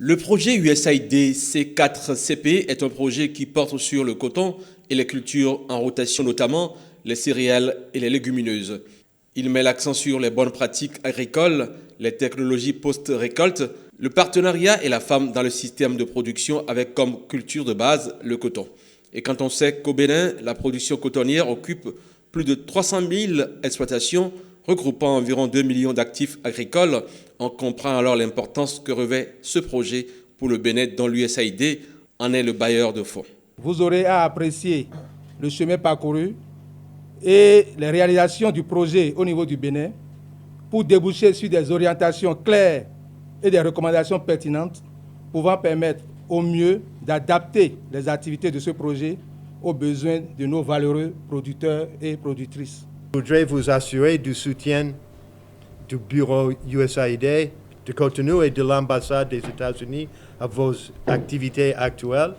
Le projet USAID C4CP est un projet qui porte sur le coton et les cultures en rotation, notamment les céréales et les légumineuses. Il met l'accent sur les bonnes pratiques agricoles, les technologies post-récolte, le partenariat et la femme dans le système de production avec comme culture de base le coton. Et quand on sait qu'au Bénin, la production cotonnière occupe plus de 300 000 exploitations, regroupant environ 2 millions d'actifs agricoles, on comprend alors l'importance que revêt ce projet pour le Bénin dont l'USAID en est le bailleur de fonds. Vous aurez à apprécier le chemin parcouru et les réalisations du projet au niveau du Bénin pour déboucher sur des orientations claires et des recommandations pertinentes pouvant permettre au mieux d'adapter les activités de ce projet aux besoins de nos valeureux producteurs et productrices. Je voudrais vous assurer du soutien du bureau USAID de Cotonou et de l'ambassade des États-Unis à vos activités actuelles,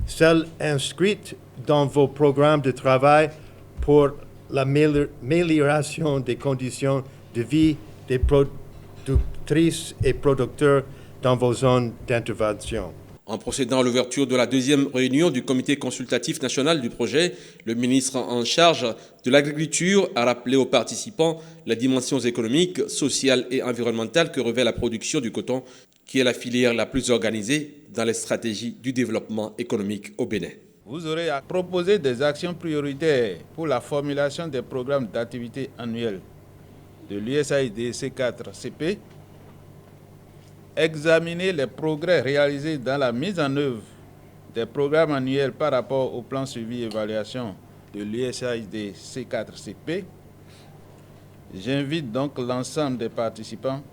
celles inscrites dans vos programmes de travail pour l'amélioration des conditions de vie des productrices et producteurs dans vos zones d'intervention. En procédant à l'ouverture de la deuxième réunion du comité consultatif national du projet, le ministre en charge de l'agriculture a rappelé aux participants les dimensions économiques, sociales et environnementales que revêt la production du coton, qui est la filière la plus organisée dans les stratégies du développement économique au Bénin. Vous aurez à proposer des actions prioritaires pour la formulation des programmes d'activité annuels de l'USAID C4CP, examiner les progrès réalisés dans la mise en œuvre des programmes annuels par rapport au plan suivi et évaluation de l'USAID C4CP. J'invite donc l'ensemble des participants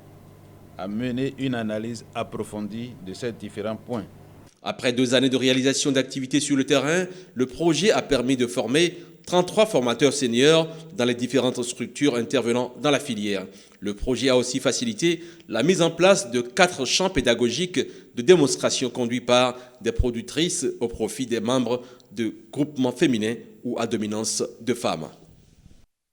à mener une analyse approfondie de ces différents points. Après 2 années de réalisation d'activités sur le terrain, le projet a permis de former 33 formateurs seniors dans les différentes structures intervenant dans la filière. Le projet a aussi facilité la mise en place de 4 champs pédagogiques de démonstration conduits par des productrices au profit des membres de groupements féminins ou à dominance de femmes.